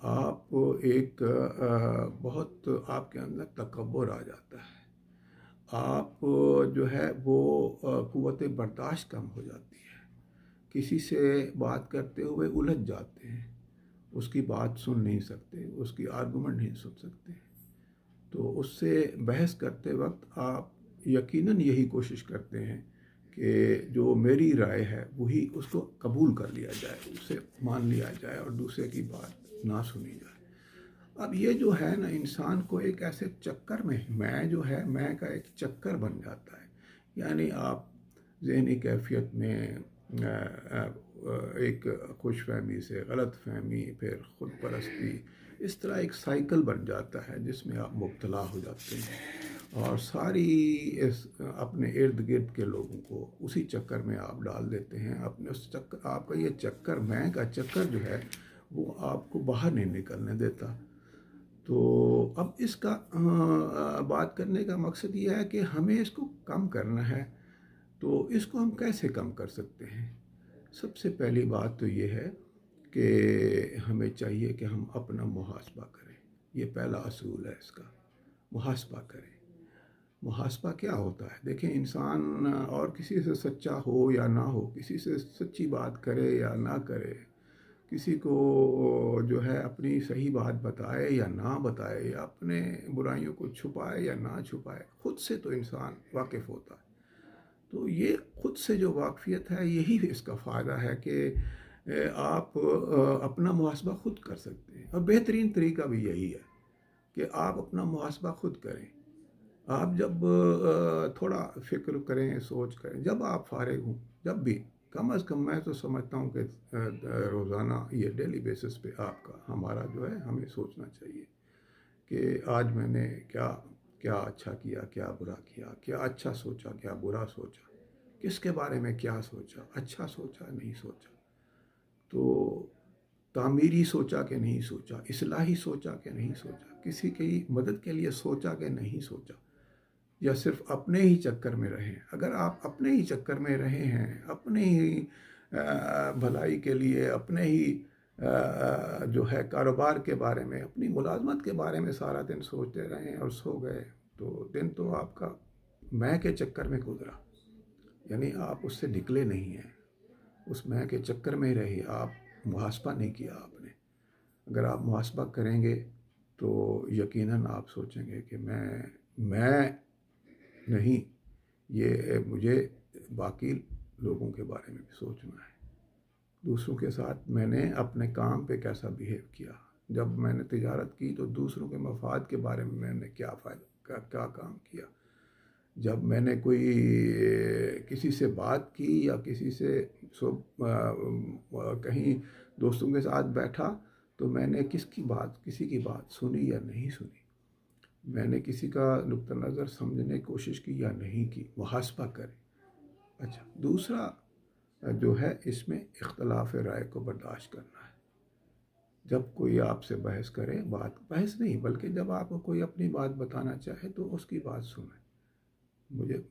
آپ ایک بہت آپ کے اندر تکبر آ جاتا ہے، آپ جو ہے وہ قوت برداشت کم ہو جاتی ہے، کسی سے بات کرتے ہوئے الجھ جاتے ہیں، اس کی بات سن نہیں سکتے، اس کی آرگومنٹ نہیں سن سکتے، تو اس سے بحث کرتے وقت آپ یقیناً یہی کوشش کرتے ہیں کہ جو میری رائے ہے وہی اس کو قبول کر لیا جائے، اسے مان لیا جائے اور دوسرے کی بات نہ سنی جائے۔ اب یہ جو ہے نا، انسان کو ایک ایسے چکر میں جو ہے میں کا ایک چکر بن جاتا ہے، یعنی آپ ذہنی کیفیت میں ایک خوش فہمی سے غلط فہمی، پھر خود پرستی، اس طرح ایک سائیکل بن جاتا ہے جس میں آپ مبتلا ہو جاتے ہیں، اور ساری اپنے ارد گرد کے لوگوں کو اسی چکر میں آپ ڈال دیتے ہیں، اپنے اس چکر، آپ کا یہ چکر، میں کا چکر جو ہے وہ آپ کو باہر نہیں نکلنے دیتا۔ تو اب اس کا بات کرنے کا مقصد یہ ہے کہ ہمیں اس کو کم کرنا ہے، تو اس کو ہم کیسے کم کر سکتے ہیں؟ سب سے پہلی بات تو یہ ہے کہ ہمیں چاہیے کہ ہم اپنا محاسبہ کریں، یہ پہلا اصول ہے اس کا، محاسبہ کریں۔ محاسبہ کیا ہوتا ہے؟ دیکھیں، انسان اور کسی سے سچا ہو یا نہ ہو، کسی سے سچی بات کرے یا نہ کرے، کسی کو جو ہے اپنی صحیح بات بتائے یا نہ بتائے، یا اپنے برائیوں کو چھپائے یا نہ چھپائے، خود سے تو انسان واقف ہوتا ہے۔ تو یہ خود سے جو واقفیت ہے، یہی اس کا فائدہ ہے کہ آپ اپنا محاسبہ خود کر سکتے ہیں، اور بہترین طریقہ بھی یہی ہے کہ آپ اپنا محاسبہ خود کریں۔ آپ جب تھوڑا فکر کریں، سوچ کریں، جب آپ فارغ ہوں، جب بھی، کم از کم میں تو سمجھتا ہوں کہ روزانہ، یہ ڈیلی بیسس پہ آپ کا، ہمارا جو ہے، ہمیں سوچنا چاہیے کہ آج میں نے کیا کیا اچھا کیا، کیا برا کیا، کیا اچھا سوچا، کیا برا سوچا، کس کے بارے میں کیا سوچا، اچھا سوچا نہیں سوچا، تو تعمیری سوچا کہ نہیں سوچا، اصلاحی سوچا کہ نہیں سوچا، کسی کی مدد کے لیے سوچا کہ نہیں سوچا، یا صرف اپنے ہی چکر میں رہیں۔ اگر آپ اپنے ہی چکر میں رہے ہیں، اپنے ہی بھلائی کے لیے، اپنے ہی جو ہے کاروبار کے بارے میں، اپنی ملازمت کے بارے میں سارا دن سوچتے رہیں اور سو گئے، تو دن تو آپ کا میں کے چکر میں گزرا، یعنی آپ اس سے نکلے نہیں ہیں، اس میں کے چکر میں ہی رہی، آپ محاسبہ نہیں کیا آپ نے۔ اگر آپ محاسبہ کریں گے تو یقیناً آپ سوچیں گے کہ میں نہیں، یہ مجھے باقی لوگوں کے بارے میں بھی سوچنا ہے، دوسروں کے ساتھ میں نے اپنے کام پہ کیسا بیہیو کیا، جب میں نے تجارت کی تو دوسروں کے مفاد کے بارے میں نے کیا فائدہ، کیا کام کیا، جب میں نے کوئی کسی سے بات کی یا کسی سے کہیں دوستوں کے ساتھ بیٹھا، تو میں نے کسی کی بات سنی یا نہیں سنی، میں نے کسی کا نقطہ نظر سمجھنے کی کوشش کی یا نہیں کی، محاسبہ کریں۔ اچھا، دوسرا جو ہے اس میں اختلاف رائے کو برداشت کرنا ہے۔ جب کوئی آپ سے بحث کرے، بحث نہیں بلکہ جب آپ کو کوئی اپنی بات بتانا چاہے تو اس کی بات سنیں۔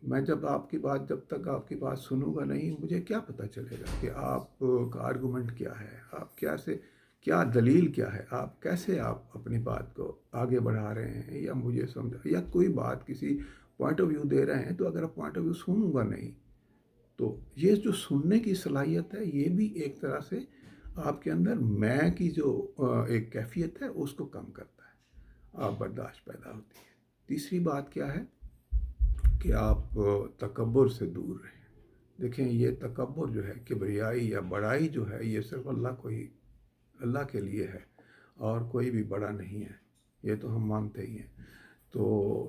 میں جب جب تک آپ کی بات سنوں گا نہیں، مجھے کیا پتہ چلے گا کہ آپ کا آرگومنٹ کیا ہے، آپ کیا دلیل کیا ہے، آپ کیسے آپ اپنی بات کو آگے بڑھا رہے ہیں، یا مجھے سمجھا، یا کوئی بات کسی پوائنٹ آف ویو دے رہے ہیں، تو اگر پوائنٹ آف ویو سنوں گا نہیں، تو یہ جو سننے کی صلاحیت ہے، یہ بھی ایک طرح سے آپ کے اندر میں کی جو ایک کیفیت ہے اس کو کم کرتا ہے، آپ برداشت پیدا ہوتی ہے۔ تیسری بات کیا ہے کہ آپ تکبر سے دور رہیں۔ دیکھیں، یہ تکبر جو ہے، کبریائی یا بڑائی جو ہے، یہ صرف اللہ کے لیے ہے، اور کوئی بھی بڑا نہیں ہے، یہ تو ہم مانتے ہی ہیں۔ تو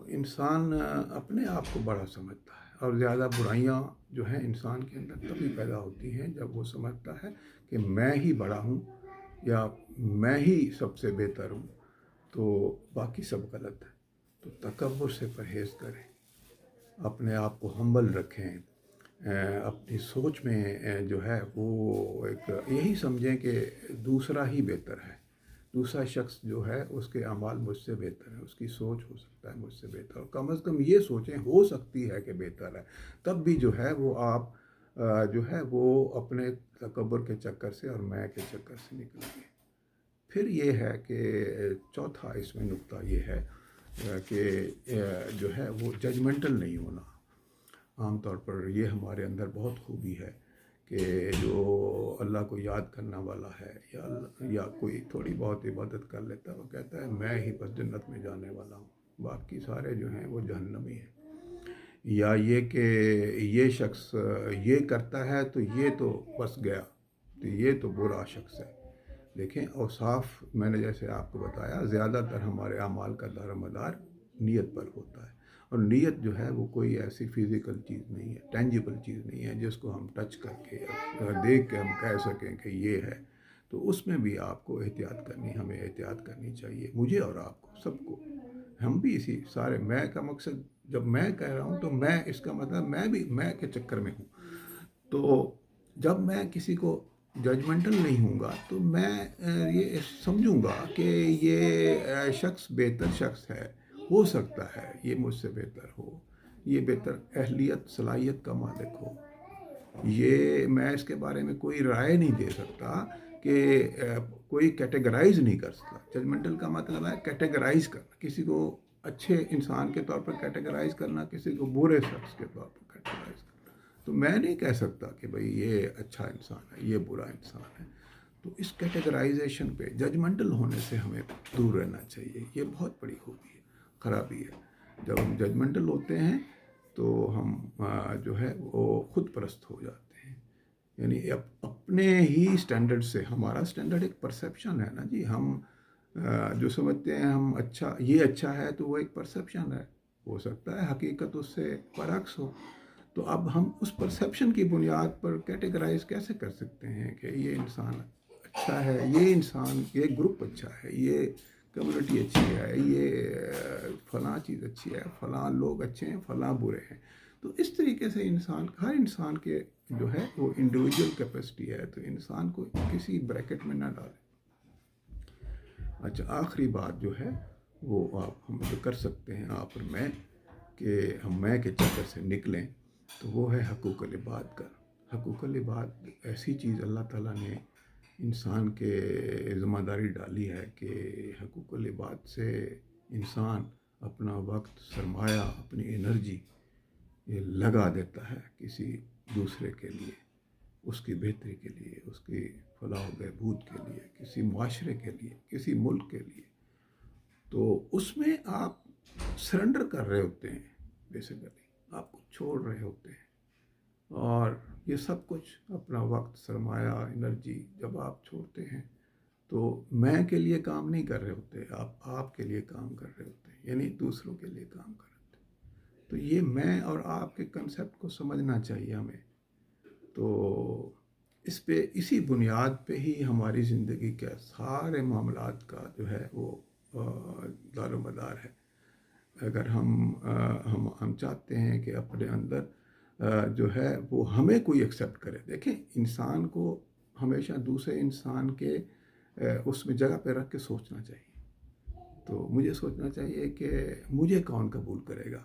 انسان اپنے آپ کو بڑا سمجھتا ہے، اور زیادہ برائیاں جو ہیں انسان کے اندر تبھی پیدا ہوتی ہیں جب وہ سمجھتا ہے کہ میں ہی بڑا ہوں، یا میں ہی سب سے بہتر ہوں، تو باقی سب غلط ہے۔ تو تکبر سے پرہیز کریں، اپنے آپ کو ہمبل رکھیں، اپنی سوچ میں جو ہے وہ ایک یہی سمجھیں کہ دوسرا ہی بہتر ہے، دوسرا شخص جو ہے اس کے اعمال مجھ سے بہتر ہے، اس کی سوچ ہو سکتا ہے مجھ سے بہتر، اور کم از کم یہ سوچیں ہو سکتی ہے کہ بہتر ہے، تب بھی جو ہے وہ آپ جو ہے وہ اپنے تکبر کے چکر سے اور میں کے چکر سے نکلیں گے۔ پھر یہ ہے کہ چوتھا اس میں نقطہ یہ ہے کہ جو ہے وہ ججمنٹل نہیں ہونا. عام طور پر یہ ہمارے اندر بہت خوبی ہے کہ جو اللہ کو یاد کرنے والا ہے یا کوئی تھوڑی بہت عبادت کر لیتا ہے، وہ کہتا ہے میں ہی بس جنت میں جانے والا ہوں، باقی سارے جو ہیں وہ جہنمی ہیں. یا یہ کہ یہ شخص یہ کرتا ہے تو یہ تو بس گیا، تو یہ تو برا شخص ہے. دیکھیں اوصاف میں نے جیسے آپ کو بتایا، زیادہ تر ہمارے اعمال کا دار و مدار نیت پر ہوتا ہے، اور نیت جو ہے وہ کوئی ایسی فزیکل چیز نہیں ہے، ٹینجیبل چیز نہیں ہے جس کو ہم ٹچ کر کے دیکھ کے ہم کہہ سکیں کہ یہ ہے. تو اس میں بھی آپ کو ہمیں احتیاط کرنی چاہیے، مجھے اور آپ کو، سب کو. ہم بھی اسی سارے میں کا مقصد جب میں کہہ رہا ہوں تو میں اس کا مطلب میں بھی میں کے چکر میں ہوں. تو جب میں کسی کو ججمنٹل نہیں ہوں گا تو میں یہ سمجھوں گا کہ یہ شخص بہتر شخص ہے، ہو سکتا ہے یہ مجھ سے بہتر ہو، یہ بہتر اہلیت صلاحیت کا مالک ہو. یہ میں اس کے بارے میں کوئی رائے نہیں دے سکتا کہ کوئی کیٹیگرائز نہیں کر سکتا. ججمنٹل کا مطلب ہے کیٹیگرائز کرنا، کسی کو اچھے انسان کے طور پر کیٹیگرائز کرنا، کسی کو برے شخص کے طور پر کیٹیگرائز کرنا. تو میں نہیں کہہ سکتا کہ بھئی یہ اچھا انسان ہے، یہ برا انسان ہے. تو اس کیٹیگرائزیشن پہ ججمنٹل ہونے سے ہمیں دور رہنا چاہیے. یہ بہت بڑی خوبی ہے، خرابی ہے. جب ہم ججمنٹل ہوتے ہیں تو ہم جو ہے وہ خود پرست ہو جاتے ہیں. یعنی اپنے ہی سٹینڈرڈ سے، ہمارا سٹینڈرڈ ایک پرسیپشن ہے نا جی. ہم جو سمجھتے ہیں ہم یہ اچھا ہے تو وہ ایک پرسیپشن ہے، ہو سکتا ہے حقیقت اس سے برعکس ہو. تو اب ہم اس پرسیپشن کی بنیاد پر کیٹیگرائز کیسے کر سکتے ہیں کہ یہ انسان اچھا ہے، یہ گروپ اچھا ہے، یہ کمیونٹی اچھی ہے، یہ فلاں چیز اچھی ہے، فلاں لوگ اچھے ہیں، فلاں برے ہیں. تو اس طریقے سے ہر انسان کے جو ہے وہ انڈیویجول کیپیسٹی ہے، تو انسان کو کسی بریکٹ میں نہ ڈالیں. اچھا، آخری بات جو ہے وہ ہم جو کر سکتے ہیں آپ اور میں، کہ ہم میں کے چکر سے نکلیں، تو وہ ہے حقوق العباد کا. حقوق العباد ایسی چیز اللہ تعالیٰ نے انسان کے ذمہ داری ڈالی ہے کہ حقوق العباد سے انسان اپنا وقت، سرمایہ، اپنی انرجی یہ لگا دیتا ہے کسی دوسرے کے لیے، اس کی بہتری کے لیے، اس کی فلاح و بہبود کے لیے، کسی معاشرے کے لیے، کسی ملک کے لیے. تو اس میں آپ سرنڈر کر رہے ہوتے ہیں، بیسیکلی آپ کو چھوڑ رہے ہوتے ہیں. اور یہ سب کچھ اپنا وقت، سرمایہ، انرجی جب آپ چھوڑتے ہیں تو میں کے لیے کام نہیں کر رہے ہوتے، آپ کے لیے کام کر رہے ہوتے ہیں، یعنی دوسروں کے لیے کام کر رہے ہوتے ہیں. تو یہ میں اور آپ کے کنسیپٹ کو سمجھنا چاہیے ہمیں. تو اسی بنیاد پہ ہی ہماری زندگی کے سارے معاملات کا جو ہے وہ دار و مدار ہے. اگر ہم چاہتے ہیں کہ اپنے اندر جو ہے وہ ہمیں کوئی ایکسیپٹ کرے. دیکھیں انسان کو ہمیشہ دوسرے انسان کے اس میں جگہ پہ رکھ کے سوچنا چاہیے. تو مجھے سوچنا چاہیے کہ مجھے کون قبول کرے گا،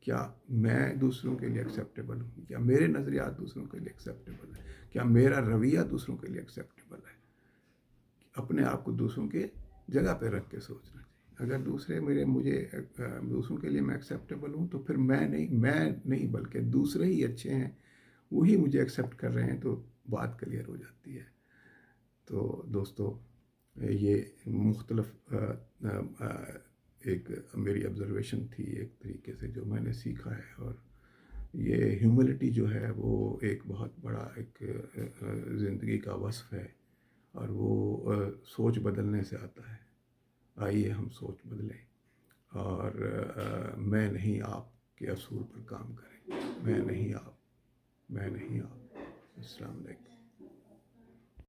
کیا میں دوسروں کے لیے ایکسیپٹیبل ہوں، کیا میرے نظریات دوسروں کے لیے ایکسیپٹیبل ہیں، کیا میرا رویہ دوسروں کے لیے ایکسیپٹیبل ہے. اپنے آپ کو دوسروں کے جگہ پہ رکھ کے سوچنا چاہیے. اگر دوسروں کے لیے میں ایکسیپٹیبل ہوں تو پھر میں نہیں بلکہ دوسرے ہی اچھے ہیں، وہی مجھے ایکسیپٹ کر رہے ہیں، تو بات کلیئر ہو جاتی ہے. تو دوستو، یہ مختلف ایک میری آبزرویشن تھی ایک طریقے سے جو میں نے سیکھا ہے. اور یہ ہیوملٹی جو ہے وہ ایک بہت بڑا ایک زندگی کا وصف ہے، اور وہ سوچ بدلنے سے آتا ہے. آئیے ہم سوچ بدلیں اور میں نہیں آپ کے اصول پر کام کریں. میں نہیں آپ. السلام علیکم.